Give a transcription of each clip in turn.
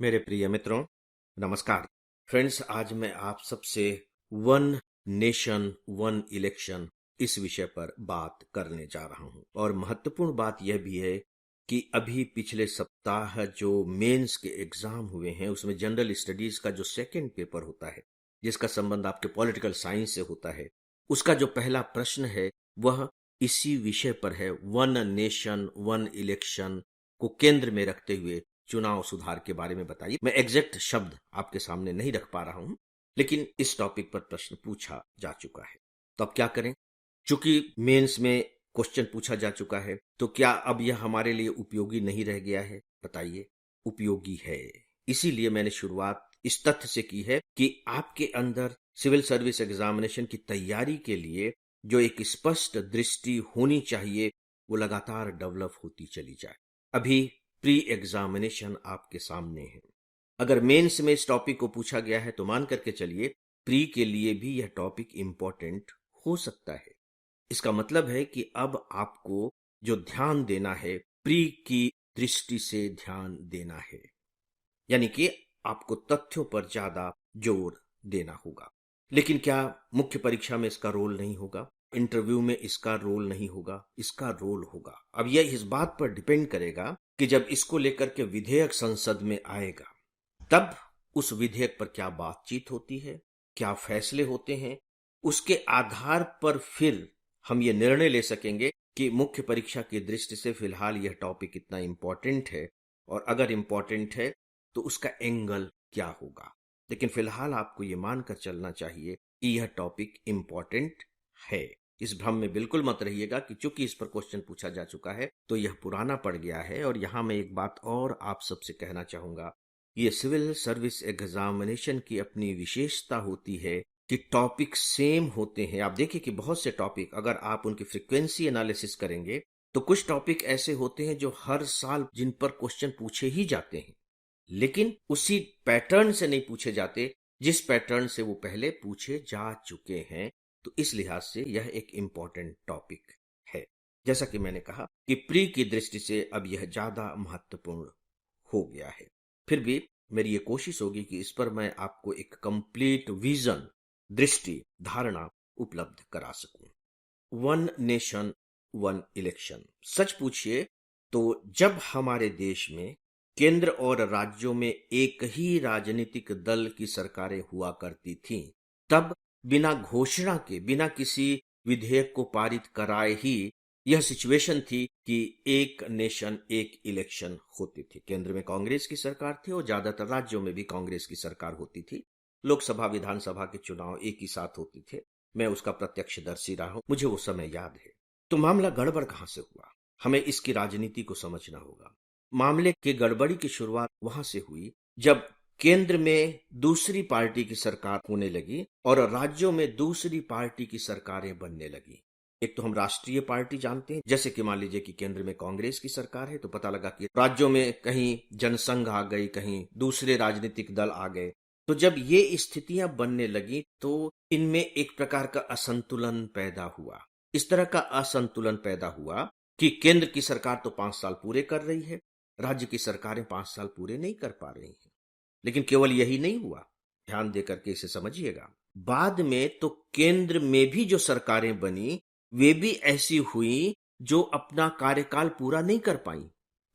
मेरे प्रिय मित्रों, नमस्कार। फ्रेंड्स, आज मैं आप सबसे वन नेशन वन इलेक्शन इस विषय पर बात करने जा रहा हूं। और महत्वपूर्ण बात यह भी है कि अभी पिछले सप्ताह जो मेंस के एग्जाम हुए हैं उसमें जनरल स्टडीज का जो सेकंड पेपर होता है, जिसका संबंध आपके पॉलिटिकल साइंस से होता है, उसका जो पहला प्रश्न है वह इसी विषय पर है। वन नेशन वन इलेक्शन को केंद्र में रखते हुए चुनाव सुधार के बारे में बताइए। मैं एग्जैक्ट शब्द आपके सामने नहीं रख पा रहा हूं, लेकिन इस टॉपिक पर प्रश्न पूछा जा चुका है। तो अब क्या करें? चूंकि मेंस में क्वेश्चन पूछा जा चुका है, तो क्या अब यह हमारे लिए उपयोगी नहीं रह गया है? बताइए। उपयोगी है। इसीलिए मैंने शुरुआत इस तथ्य से की है कि आपके अंदर सिविल सर्विस एग्जामिनेशन की तैयारी के लिए जो एक स्पष्ट दृष्टि होनी चाहिए वो लगातार डेवलप होती चली जाए। अभी प्री एग्जामिनेशन आपके सामने है। अगर मेंस में इस टॉपिक को पूछा गया है तो मान करके चलिए प्री के लिए भी यह टॉपिक इंपॉर्टेंट हो सकता है। इसका मतलब है कि अब आपको जो ध्यान देना है प्री की दृष्टि से ध्यान देना है, यानी कि आपको तथ्यों पर ज्यादा जोर देना होगा। लेकिन क्या मुख्य परीक्षा में इसका रोल नहीं होगा? इंटरव्यू में इसका रोल नहीं होगा? इसका रोल होगा। अब यह इस बात पर डिपेंड करेगा कि जब इसको लेकर के विधेयक संसद में आएगा तब उस विधेयक पर क्या बातचीत होती है, क्या फैसले होते हैं, उसके आधार पर फिर हम ये निर्णय ले सकेंगे कि मुख्य परीक्षा की दृष्टि से फिलहाल यह टॉपिक कितना इंपॉर्टेंट है, और अगर इंपॉर्टेंट है तो उसका एंगल क्या होगा। लेकिन फिलहाल आपको ये मानकर चलना चाहिए कि यह टॉपिक इंपॉर्टेंट है। इस भ्रम में बिल्कुल मत रहिएगा कि चूंकि इस पर क्वेश्चन पूछा जा चुका है तो यह पुराना पड़ गया है। और यहां मैं एक बात और आप सबसे कहना चाहूंगा, ये सिविल सर्विस एग्जामिनेशन की अपनी विशेषता होती है कि टॉपिक सेम होते हैं। आप देखिए कि बहुत से टॉपिक अगर आप उनकी फ्रीक्वेंसी एनालिसिस करेंगे तो कुछ टॉपिक ऐसे होते हैं जो हर साल जिन पर क्वेश्चन पूछे ही जाते हैं, लेकिन उसी पैटर्न से नहीं पूछे जाते जिस पैटर्न से वो पहले पूछे जा चुके हैं। तो इस लिहाज से यह एक इंपॉर्टेंट टॉपिक है। जैसा कि मैंने कहा कि प्री की दृष्टि से अब यह ज्यादा महत्वपूर्ण हो गया है। फिर भी मेरी ये कोशिश होगी कि इस पर मैं आपको एक कंप्लीट विजन, दृष्टि, धारणा उपलब्ध करा सकूं। वन नेशन वन इलेक्शन, सच पूछिए तो जब हमारे देश में केंद्र और राज्यों में एक ही राजनीतिक दल की सरकारें हुआ करती थीं, तब बिना घोषणा के, बिना किसी विधेयक को पारित कराए ही यह सिचुएशन थी कि एक नेशन एक इलेक्शन होती थी। केंद्र में कांग्रेस की सरकार थी और ज्यादातर राज्यों में भी कांग्रेस की सरकार होती थी। लोकसभा विधानसभा के चुनाव एक ही साथ होते थे। मैं उसका प्रत्यक्षदर्शी रहा हूं, मुझे वो समय याद है। तो मामला गड़बड़ कहां से हुआ, हमें इसकी राजनीति को समझना होगा। मामले के गड़बड़ी की शुरुआत वहां से हुई जब केंद्र में दूसरी पार्टी की सरकार होने लगी और राज्यों में दूसरी पार्टी की सरकारें बनने लगी। एक तो हम राष्ट्रीय पार्टी जानते हैं, जैसे कि मान लीजिए कि केंद्र में कांग्रेस की सरकार है तो पता लगा कि राज्यों में कहीं जनसंघ आ गई, कहीं दूसरे राजनीतिक दल आ गए। तो जब ये स्थितियां बनने लगी तो इनमें एक प्रकार का असंतुलन पैदा हुआ। इस तरह का असंतुलन पैदा हुआ कि केंद्र की सरकार तो 5 साल पूरे कर रही है, राज्य की सरकारें 5 साल पूरे नहीं कर पा रही हैं। लेकिन केवल यही नहीं हुआ, ध्यान देकर के इसे समझिएगा। बाद में तो केंद्र में भी जो सरकारें बनी वे भी ऐसी हुई जो अपना कार्यकाल पूरा नहीं कर पाई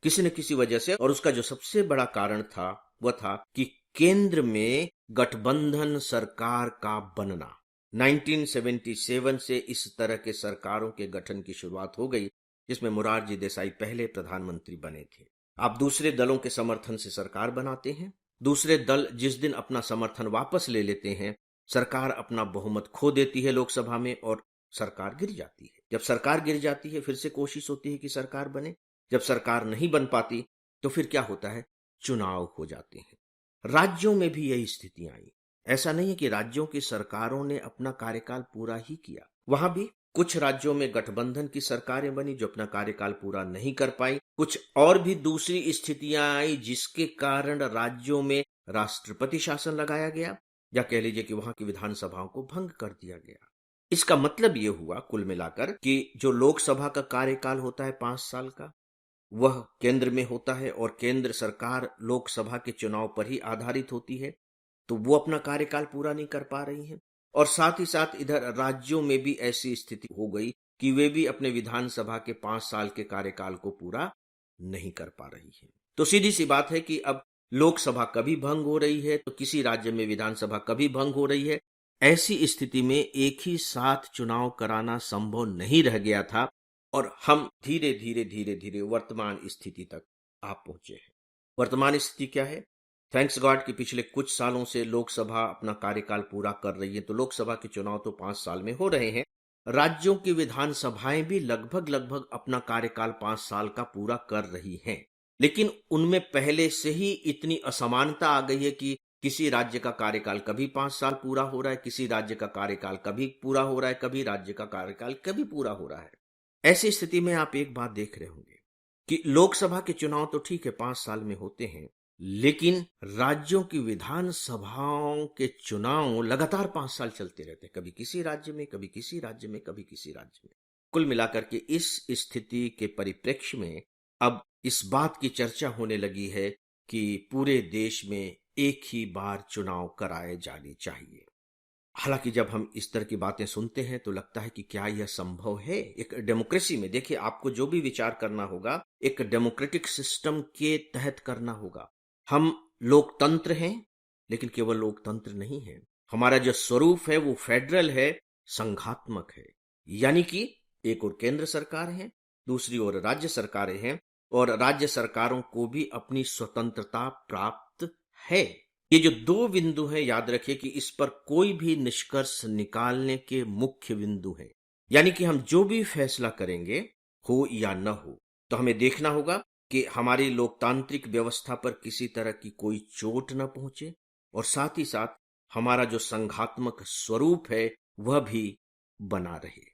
किसी न किसी वजह से। और उसका जो सबसे बड़ा कारण था वह था कि केंद्र में गठबंधन सरकार का बनना। 1977 से इस तरह के सरकारों के गठन की शुरुआत हो गई जिसमें मोरारजी देसाई पहले प्रधानमंत्री बने थे। आप दूसरे दलों के समर्थन से सरकार बनाते हैं, दूसरे दल जिस दिन अपना समर्थन वापस ले लेते हैं, सरकार अपना बहुमत खो देती है लोकसभा में और सरकार गिर जाती है। जब सरकार गिर जाती है फिर से कोशिश होती है कि सरकार बने। जब सरकार नहीं बन पाती तो फिर क्या होता है, चुनाव हो जाते हैं। राज्यों में भी यही स्थितियां आई। ऐसा नहीं है कि राज्यों की सरकारों ने अपना कार्यकाल पूरा ही किया, वहां भी कुछ राज्यों में गठबंधन की सरकारें बनी जो अपना कार्यकाल पूरा नहीं कर पाई। कुछ और भी दूसरी स्थितियां आई जिसके कारण राज्यों में राष्ट्रपति शासन लगाया गया, या कह लीजिए कि वहां की विधानसभाओं को भंग कर दिया गया। इसका मतलब यह हुआ कुल मिलाकर कि जो लोकसभा का कार्यकाल होता है 5 साल का, वह केंद्र में होता है और केंद्र सरकार लोकसभा के चुनाव पर ही आधारित होती है, तो वो अपना कार्यकाल पूरा नहीं कर पा रही हैं। और साथ ही साथ इधर राज्यों में भी ऐसी स्थिति हो गई कि वे भी अपने विधानसभा के 5 साल के कार्यकाल को पूरा नहीं कर पा रही है। तो सीधी सी बात है कि अब लोकसभा कभी भंग हो रही है तो किसी राज्य में विधानसभा कभी भंग हो रही है। ऐसी स्थिति में एक ही साथ चुनाव कराना संभव नहीं रह गया था और हम धीरे धीरे धीरे धीरे वर्तमान स्थिति तक आ पहुंचे हैं। वर्तमान स्थिति क्या है? थैंक्स गॉड कि पिछले कुछ सालों से लोकसभा अपना कार्यकाल पूरा कर रही है। तो लोकसभा के चुनाव तो 5 साल में हो रहे हैं। राज्यों की विधानसभाएं भी लगभग लगभग अपना कार्यकाल 5 साल का पूरा कर रही हैं, लेकिन उनमें पहले से ही इतनी असमानता आ गई है कि किसी राज्य का कार्यकाल कभी 5 साल पूरा हो रहा है, किसी राज्य का कार्यकाल कभी पूरा हो रहा है, कभी राज्य का कार्यकाल कभी पूरा हो रहा है। ऐसी स्थिति में आप एक बात देख रहे होंगे कि लोकसभा के चुनाव तो ठीक है 5 साल में होते हैं, लेकिन राज्यों की विधानसभाओं के चुनाव लगातार 5 साल चलते रहते हैं, कभी किसी राज्य में, कभी किसी राज्य में, कभी किसी राज्य में। कुल मिलाकर के इस स्थिति के परिप्रेक्ष्य में अब इस बात की चर्चा होने लगी है कि पूरे देश में एक ही बार चुनाव कराए जाने चाहिए। हालांकि जब हम इस तरह की बातें सुनते हैं तो लगता है कि क्या यह संभव है एक डेमोक्रेसी में? देखिए, आपको जो भी विचार करना होगा एक डेमोक्रेटिक सिस्टम के तहत करना होगा। हम लोकतंत्र हैं, लेकिन केवल लोकतंत्र नहीं है। हमारा जो स्वरूप है वो फेडरल है, संघात्मक है। यानी कि एक और केंद्र सरकार है, दूसरी ओर राज्य सरकारें हैं और राज्य सरकारों को भी अपनी स्वतंत्रता प्राप्त है। ये जो दो बिंदु हैं, याद रखिए कि इस पर कोई भी निष्कर्ष निकालने के मुख्य बिंदु हैं। यानी कि हम जो भी फैसला करेंगे, हो या न हो, तो हमें देखना होगा कि हमारी लोकतांत्रिक व्यवस्था पर किसी तरह की कोई चोट न पहुंचे और साथ ही साथ हमारा जो संघात्मक स्वरूप है वह भी बना रहे।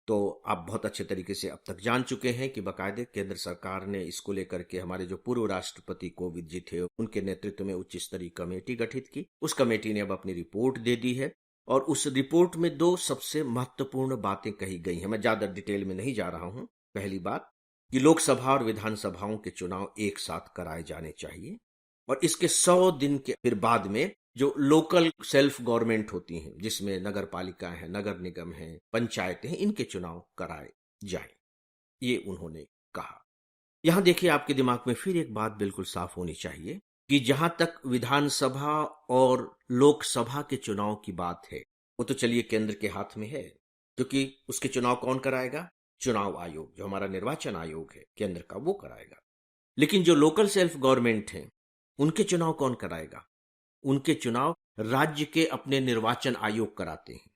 तो आप बहुत अच्छे तरीके से अब तक जान चुके हैं कि बाकायदे केंद्र सरकार ने इसको लेकर के हमारे जो पूर्व राष्ट्रपति कोविंद जी थे उनके नेतृत्व में उच्च स्तरीय कमेटी गठित की। उस कमेटी ने अब अपनी रिपोर्ट दे दी है और उस रिपोर्ट में 2 सबसे महत्वपूर्ण बातें कही गई हैं। मैं ज्यादा डिटेल में नहीं जा रहा हूं। पहली बात कि लोकसभा और विधानसभाओं के चुनाव एक साथ कराए जाने चाहिए और इसके 100 दिन के फिर बाद में जो लोकल सेल्फ गवर्नमेंट होती हैं, जिसमें नगर पालिका है, नगर निगम है, पंचायतें हैं, इनके चुनाव कराए जाएं, ये उन्होंने कहा। यहां देखिए, आपके दिमाग में फिर एक बात बिल्कुल साफ होनी चाहिए कि जहां तक विधानसभा और लोकसभा के चुनाव की बात है वो तो चलिए केंद्र के हाथ में है, क्योंकि उसके चुनाव कौन कराएगा? चुनाव आयोग, जो हमारा निर्वाचन आयोग है केंद्र का, वो कराएगा। लेकिन जो लोकल सेल्फ गवर्नमेंट है उनके चुनाव कौन कराएगा? उनके चुनाव राज्य के अपने निर्वाचन आयोग कराते हैं।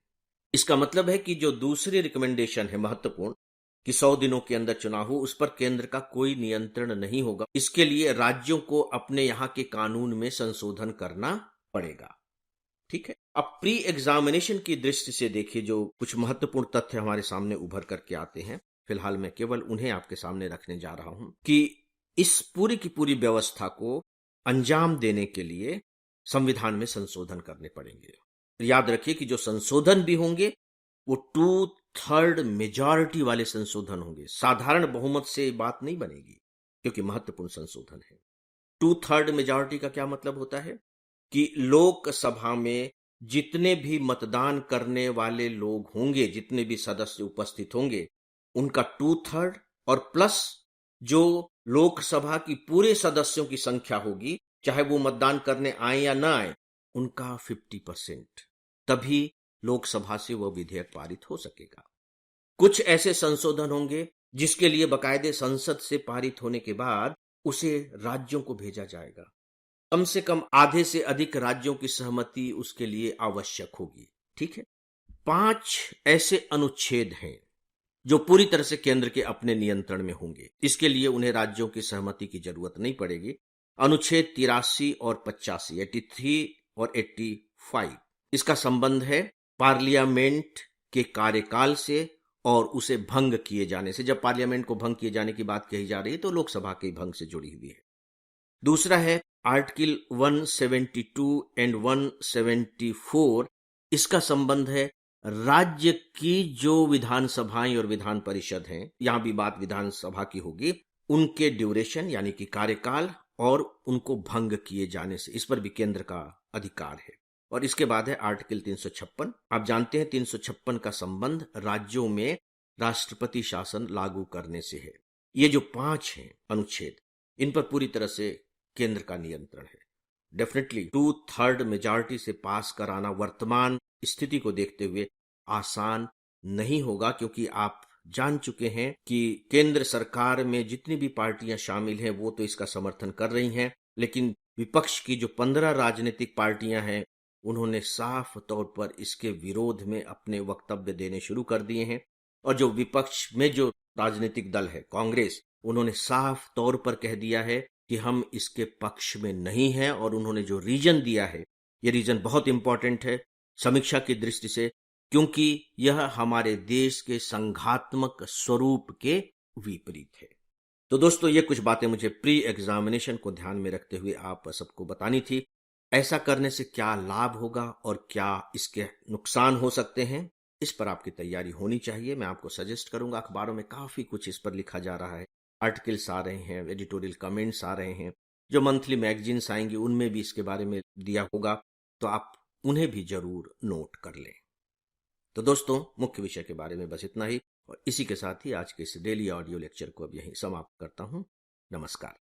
इसका मतलब है कि जो दूसरी रिकमेंडेशन है महत्वपूर्ण कि 100 दिनों के अंदर चुनाव हो, उस पर केंद्र का कोई नियंत्रण नहीं होगा। इसके लिए राज्यों को अपने यहां के कानून में संशोधन करना पड़ेगा। ठीक है। अब प्री एग्जामिनेशन की दृष्टि से देखिए, जो कुछ महत्वपूर्ण तथ्य हमारे सामने उभर करके आते हैं, फिलहाल मैं केवल उन्हें आपके सामने रखने जा रहा हूं कि इस पूरी की पूरी व्यवस्था को अंजाम देने के लिए संविधान में संशोधन करने पड़ेंगे। याद रखिए कि जो संशोधन भी होंगे वो 2/3 मेजॉरिटी वाले संशोधन होंगे। साधारण बहुमत से बात नहीं बनेगी, क्योंकि महत्वपूर्ण संशोधन है। 2/3 मेजॉरिटी का क्या मतलब होता है कि लोकसभा में जितने भी मतदान करने वाले लोग होंगे, जितने भी सदस्य उपस्थित होंगे, उनका 2/3 और प्लस जो लोकसभा की पूरे सदस्यों की संख्या होगी, चाहे वो मतदान करने आए या ना आए, उनका 50%, तभी लोकसभा से वह विधेयक पारित हो सकेगा। कुछ ऐसे संशोधन होंगे जिसके लिए बाकायदे संसद से पारित होने के बाद उसे राज्यों को भेजा जाएगा। कम से कम आधे से अधिक राज्यों की सहमति उसके लिए आवश्यक होगी। ठीक है। 5 ऐसे अनुच्छेद हैं जो पूरी तरह से केंद्र के अपने नियंत्रण में होंगे। इसके लिए उन्हें राज्यों की सहमति की जरूरत नहीं पड़ेगी। अनुच्छेद 83 और 85, 83 और 85, इसका संबंध है पार्लियामेंट के कार्यकाल से और उसे भंग किए जाने से। जब पार्लियामेंट को भंग किए जाने की बात कही जा रही है तो लोकसभा के भंग से जुड़ी हुई है। दूसरा है आर्टिकल 172 एंड 174, इसका संबंध है राज्य की जो विधानसभाएं और विधान परिषद हैं, यहां भी बात विधानसभा की होगी, उनके ड्यूरेशन यानी कि कार्यकाल और उनको भंग किए जाने से, इस पर भी केंद्र का अधिकार है। और इसके बाद है आर्टिकल 356। आप जानते हैं 356 का संबंध राज्यों में राष्ट्रपति शासन लागू करने से है। ये जो 5 हैं अनुच्छेद, इन पर पूरी तरह से केंद्र का नियंत्रण है। डेफिनेटली 2/3 मेजॉरिटी से पास कराना वर्तमान स्थिति को देखते हुए आसान नहीं होगा, क्योंकि आप जान चुके हैं कि केंद्र सरकार में जितनी भी पार्टियां शामिल हैं वो तो इसका समर्थन कर रही हैं, लेकिन विपक्ष की जो 15 राजनीतिक पार्टियां हैं उन्होंने साफ तौर पर इसके विरोध में अपने वक्तव्य देने शुरू कर दिए हैं। और जो विपक्ष में जो राजनीतिक दल है कांग्रेस, उन्होंने साफ तौर पर कह दिया है कि हम इसके पक्ष में नहीं हैं। और उन्होंने जो रीजन दिया है, ये रीजन बहुत इंपॉर्टेंट है समीक्षा की दृष्टि से, क्योंकि यह हमारे देश के संघात्मक स्वरूप के विपरीत है। तो दोस्तों, ये कुछ बातें मुझे प्री एग्जामिनेशन को ध्यान में रखते हुए आप सबको बतानी थी। ऐसा करने से क्या लाभ होगा और क्या इसके नुकसान हो सकते हैं, इस पर आपकी तैयारी होनी चाहिए। मैं आपको सजेस्ट करूंगा, अखबारों में काफी कुछ इस पर लिखा जा रहा है, आर्टिकल्स आ रहे हैं, एडिटोरियल कमेंट्स आ रहे हैं, जो मंथली मैगजीन्स आएंगी उनमें भी इसके बारे में दिया होगा, तो आप उन्हें भी जरूर नोट कर लें। तो दोस्तों, मुख्य विषय के बारे में बस इतना ही, और इसी के साथ ही आज के इस डेली ऑडियो लेक्चर को अब यहीं समाप्त करता हूं। नमस्कार।